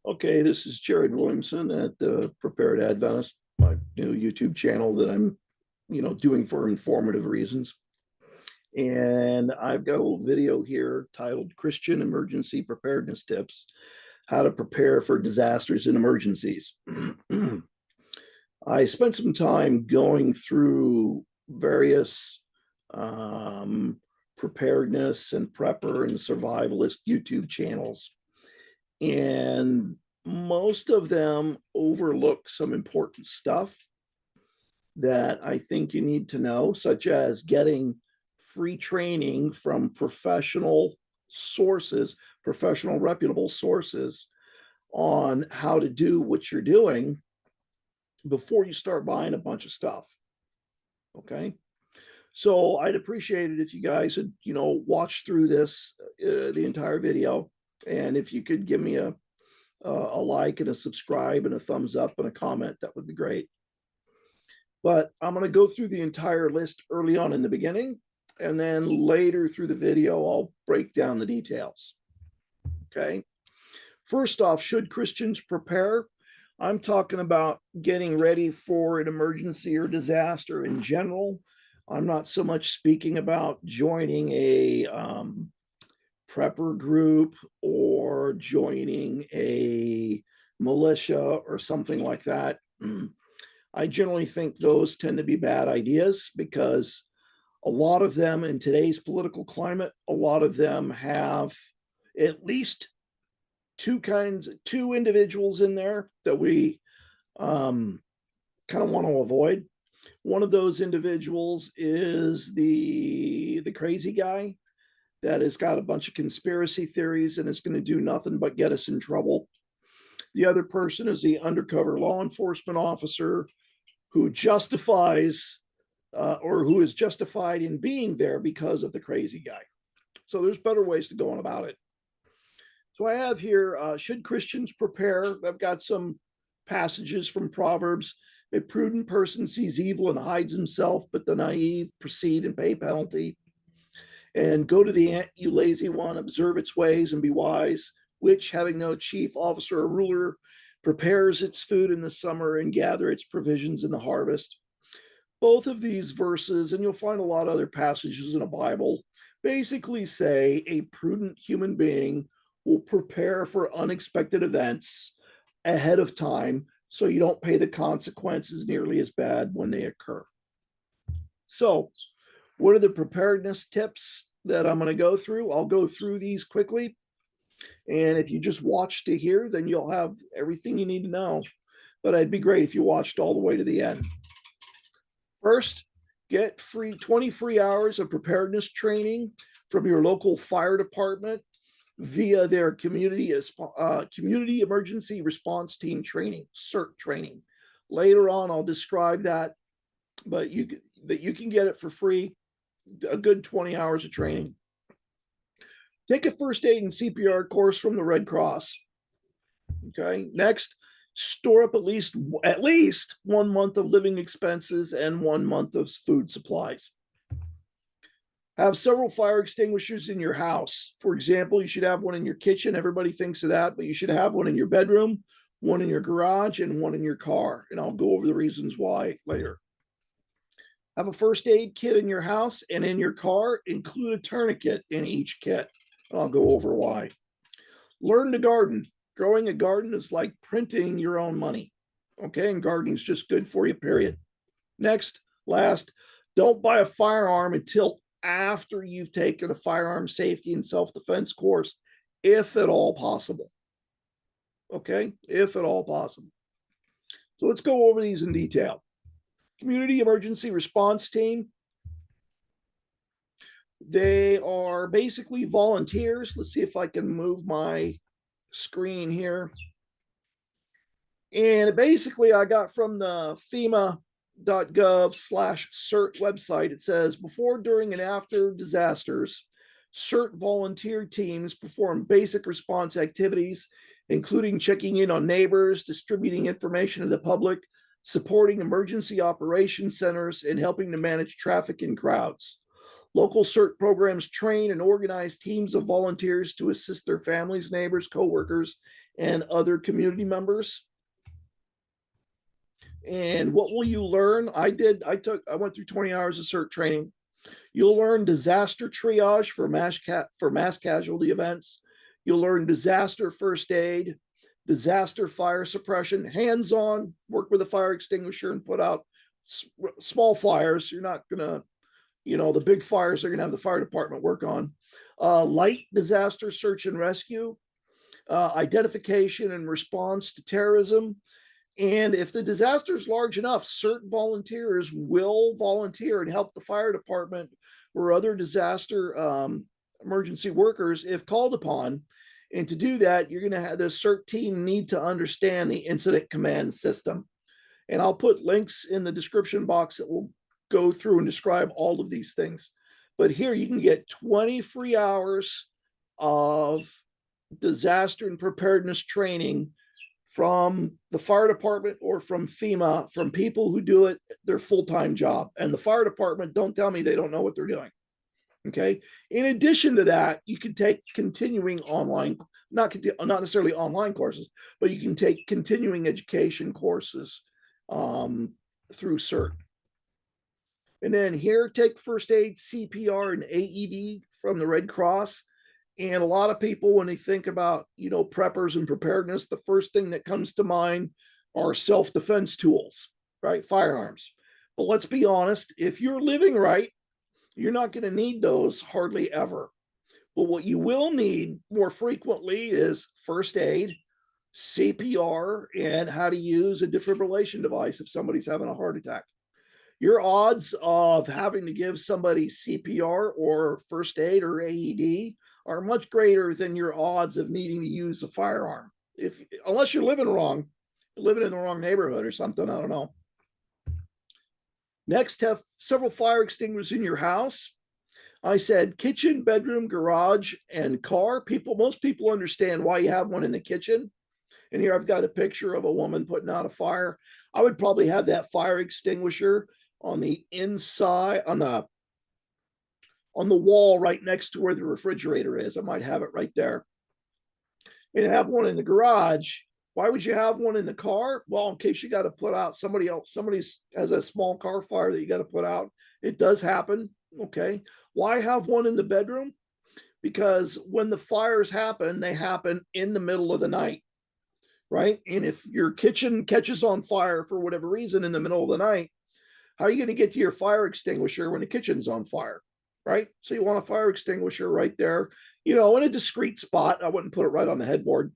Okay, this is Jared Williamson at the Prepared Adventist, my new YouTube channel that I'm, doing for informative reasons. And I've got a little video here titled Christian Emergency Preparedness Tips, How to Prepare for Disasters and Emergencies. I spent some time going through various preparedness and prepper and survivalist YouTube channels. And most of them overlook some important stuff that I think you need to know, such as getting free training from professional sources, professional reputable sources on how to do what you're doing before you start buying a bunch of stuff. Okay. So I'd appreciate it if you guys had, watched through this, the entire video. And if you could give me a like and a subscribe and a thumbs up and a comment, that would be great. But I'm going to go through the entire list early on in the beginning, and then later through the video, I'll break down the details. Okay. First off, should Christians prepare? I'm talking about getting ready for an emergency or disaster in general. I'm not so much speaking about joining a prepper group or joining a militia or something like that. I generally think those tend to be bad ideas because a lot of them in today's political climate, a lot of them have at least two individuals in there that we kind of want to avoid. One of those individuals is the crazy guy that has got a bunch of conspiracy theories and is going to do nothing but get us in trouble. The other person is the undercover law enforcement officer who justifies or who is justified in being there because of the crazy guy. So there's better ways to go on about it. So I have here, should Christians prepare? I've got some passages from Proverbs. A prudent person sees evil and hides himself, but the naive proceed and pay penalty. And go to the ant, you lazy one, observe its ways and be wise, which, having no chief officer or ruler, prepares its food in the summer and gather its provisions in the harvest. Both of these verses, and you'll find a lot of other passages in the Bible, basically say a prudent human being will prepare for unexpected events ahead of time so you don't pay the consequences nearly as bad when they occur. So, what are the preparedness tips that I'm going to go through? I'll go through these quickly. And if you just watch to here, then you'll have everything you need to know. But it'd be great if you watched all the way to the end. First, get 20 free hours of preparedness training from your local fire department via their community emergency response team training, CERT training. Later on, I'll describe that, but you can get it for free. A good 20 hours of training. Take a first aid and CPR course from the Red Cross. Okay. Next, store up at least 1 month of living expenses and 1 month of food supplies. Have several fire extinguishers in your house. For example, you should have one in your kitchen. Everybody thinks of that, but you should have one in your bedroom, one in your garage, and one in your car. And I'll go over the reasons why later. Have a first aid kit in your house and in your car. Include a tourniquet in each kit. I'll go over why. Learn to garden. Growing a garden is like printing your own money. Okay, and gardening is just good for you, period. Last, don't buy a firearm until after you've taken a firearm safety and self-defense course, if at all possible. Okay, if at all possible. So let's go over these in detail. Community Emergency Response Team. They are basically volunteers. Let's see if I can move my screen here. And basically, I got from the FEMA.gov/CERT website. It says before, during, and after disasters, CERT volunteer teams perform basic response activities, including checking in on neighbors, distributing information to the public, supporting emergency operations centers, and helping to manage traffic and crowds. Local CERT programs train and organize teams of volunteers to assist their families, neighbors, coworkers, and other community members. And what will you learn? I went through 20 hours of CERT training. You'll learn disaster triage for mass casualty events. You'll learn disaster first aid, disaster fire suppression, hands-on, work with a fire extinguisher and put out small fires. You're not gonna, the big fires are gonna have the fire department work on. Light disaster search and rescue, identification and response to terrorism. And if the disaster is large enough, certain volunteers will volunteer and help the fire department or other disaster emergency workers if called upon. And to do that, you're going to have the CERT team need to understand the incident command system. And I'll put links in the description box that will go through and describe all of these things. But here you can get 20 free hours of disaster and preparedness training from the fire department or from FEMA, from people who do it their full-time job. And the fire department, don't tell me they don't know what they're doing. Okay. In addition to that, you can take continuing online, not necessarily online courses, but you can take continuing education courses through CERT. And then here, take first aid, CPR, and AED from the Red Cross. And a lot of people, when they think about, preppers and preparedness, the first thing that comes to mind are self-defense tools, right? Firearms. But let's be honest, if you're living right, you're not going to need those hardly ever. But what you will need more frequently is first aid, CPR, and how to use a defibrillation device if somebody's having a heart attack. Your odds of having to give somebody CPR or first aid or AED are much greater than your odds of needing to use a firearm. Unless you're living wrong, living in the wrong neighborhood or something, I don't know. Next, have several fire extinguishers in your house. I said kitchen, bedroom, garage, and car. Most people understand why you have one in the kitchen. And here I've got a picture of a woman putting out a fire. I would probably have that fire extinguisher on the inside, on the wall right next to where the refrigerator is. I might have it right there. And have one in the garage. Why would you have one in the car? Well, in case you got to put out somebody has a small car fire that you got to put out. It does happen. Okay. Why have one in the bedroom? Because when the fires happen, they happen in the middle of the night, right? And if your kitchen catches on fire for whatever reason in the middle of the night, how are you going to get to your fire extinguisher when the kitchen's on fire, right? So you want a fire extinguisher right there, in a discreet spot. I wouldn't put it right on the headboard.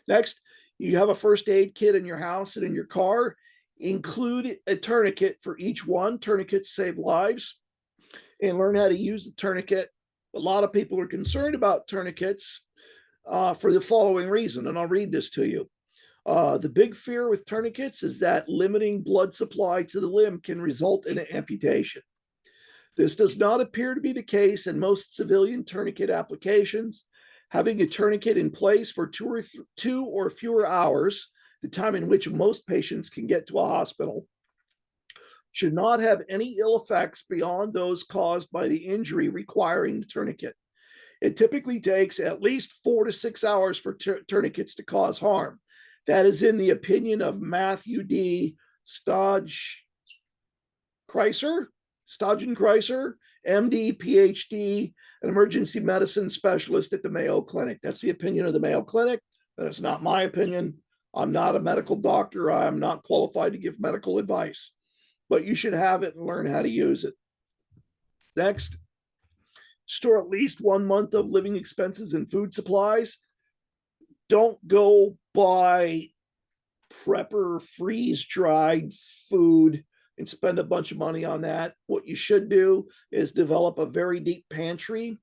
Next, you have a first aid kit in your house and in your car. Include a tourniquet for each one. Tourniquets save lives. And learn how to use the tourniquet. A lot of people are concerned about tourniquets for the following reason, and I'll read this to you. The big fear with tourniquets is that limiting blood supply to the limb can result in an amputation. This does not appear to be the case in most civilian tourniquet applications. Having a tourniquet in place for two or fewer hours, the time in which most patients can get to a hospital, should not have any ill effects beyond those caused by the injury requiring the tourniquet. It typically takes at least 4 to 6 hours for tourniquets to cause harm. That is in the opinion of Matthew D. Stodgenkreiser, MD, PhD, an emergency medicine specialist at the Mayo Clinic. That's the opinion of the Mayo Clinic. That is not my opinion. I'm not a medical doctor. I am not qualified to give medical advice, but you should have it and learn how to use it. Next, store at least 1 month of living expenses and food supplies. Don't go buy prepper freeze-dried food and spend a bunch of money on that. What you should do is develop a very deep pantry,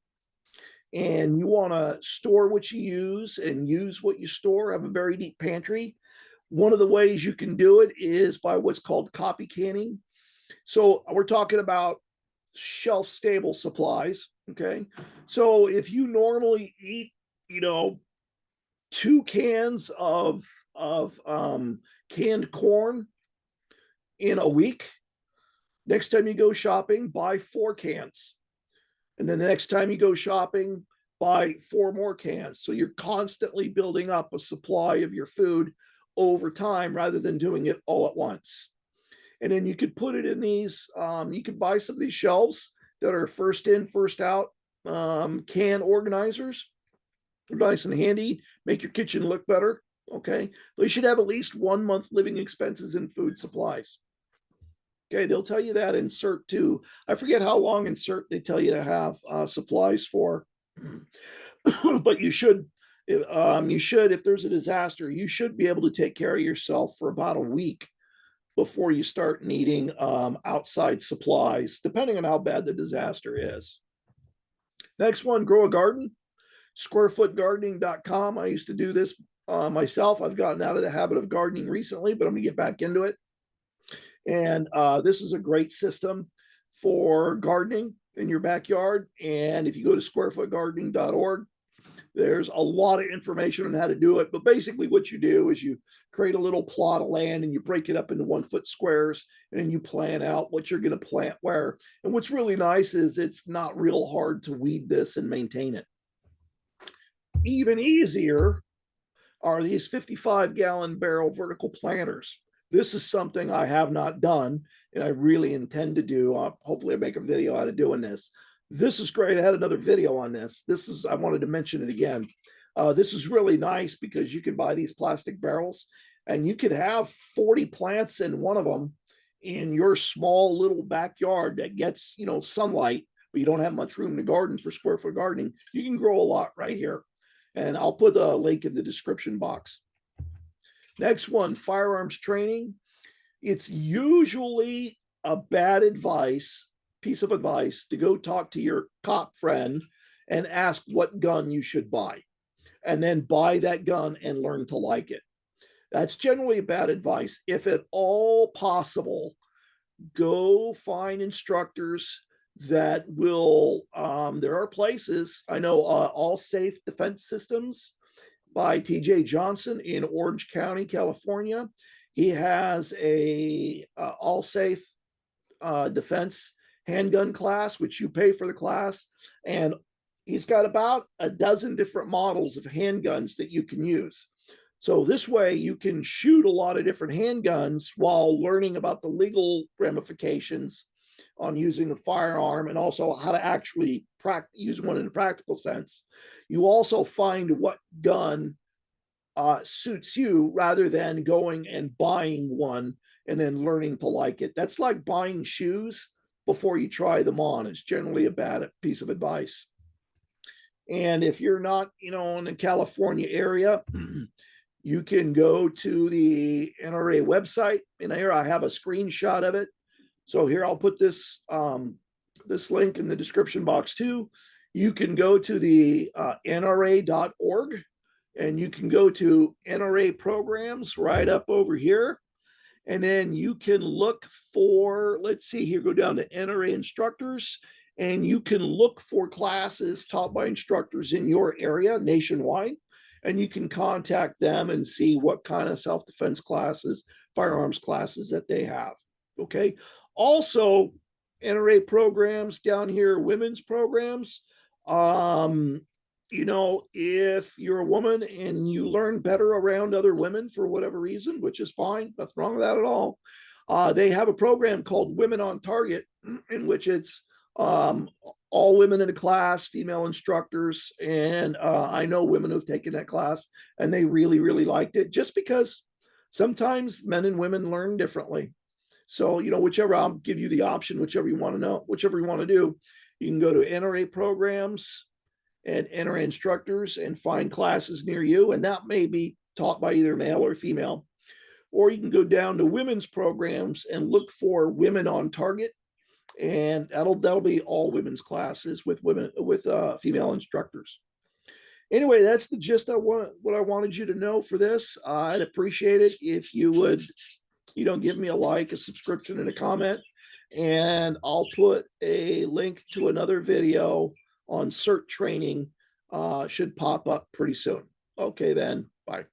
and you want to store what you use and use what you store. Have a very deep pantry. One of the ways you can do it is by what's called copy canning. So we're talking about shelf-stable supplies. Okay, so if you normally eat, 2 cans of canned corn in a week, next time you go shopping, buy 4 cans. And then the next time you go shopping, buy 4 more cans. So you're constantly building up a supply of your food over time rather than doing it all at once. And then you could put it in these, you could buy some of these shelves that are first in, first out can organizers. They're nice and handy, make your kitchen look better. Okay. But you should have at least 1 month living expenses in food supplies. Okay. They'll tell you that in CERT too. I forget how long in CERT they tell you to have supplies for, but you should, if there's a disaster, you should be able to take care of yourself for about a week before you start needing outside supplies, depending on how bad the disaster is. Next one, grow a garden, squarefootgardening.com. I used to do this myself. I've gotten out of the habit of gardening recently, but I'm gonna get back into it. And this is a great system for gardening in your backyard. And if you go to squarefootgardening.org, there's a lot of information on how to do it. But basically what you do is you create a little plot of land and you break it up into 1 foot squares, and then you plan out what you're going to plant where. And what's really nice is it's not real hard to weed this and maintain it. Even easier are these 55-gallon barrel vertical planters. This is something I have not done and I really intend to do. Hopefully I make a video out of doing this. This is great. I had another video on this. I wanted to mention it again. This is really nice because you can buy these plastic barrels and you could have 40 plants in one of them in your small little backyard that gets, sunlight, but you don't have much room to garden for square foot gardening. You can grow a lot right here. And I'll put a link in the description box. Next one, firearms training. It's usually a bad piece of advice to go talk to your cop friend and ask what gun you should buy, and then buy that gun and learn to like it. That's generally bad advice. If at all possible, go find instructors that will, there are places, I know All Safe Defense Systems by TJ Johnson in Orange County, California. He has a All Safe Defense handgun class, which you pay for the class. And he's got about a dozen different models of handguns that you can use. So this way you can shoot a lot of different handguns while learning about the legal ramifications on using the firearm and also how to actually use one in a practical sense. You also find what gun suits you rather than going and buying one and then learning to like it. That's like buying shoes before you try them on. It's generally a bad piece of advice. And if you're not, in the California area, you can go to the NRA website. And here I have a screenshot of it. So here I'll put this this link in the description box too. You can go to the NRA.org and you can go to NRA programs right up over here. And then you can look for, let's see here, go down to NRA instructors, and you can look for classes taught by instructors in your area nationwide. And you can contact them and see what kind of self-defense classes, firearms classes that they have. Okay. Also, NRA programs down here, women's programs. If you're a woman and you learn better around other women for whatever reason, which is fine, nothing wrong with that at all. They have a program called Women on Target, in which it's all women in a class, female instructors. And I know women who've taken that class and they really, really liked it, just because sometimes men and women learn differently. So, whichever, I'll give you the option, whichever you want to know, whichever you want to do, you can go to NRA programs and NRA instructors and find classes near you. And that may be taught by either male or female. Or you can go down to women's programs and look for Women on Target. And that'll be all women's classes with female instructors. Anyway, that's the gist what I wanted you to know for this. I'd appreciate it if you would, give me a like, a subscription, and a comment. And I'll put a link to another video on CERT training should pop up pretty soon. Okay, then, bye.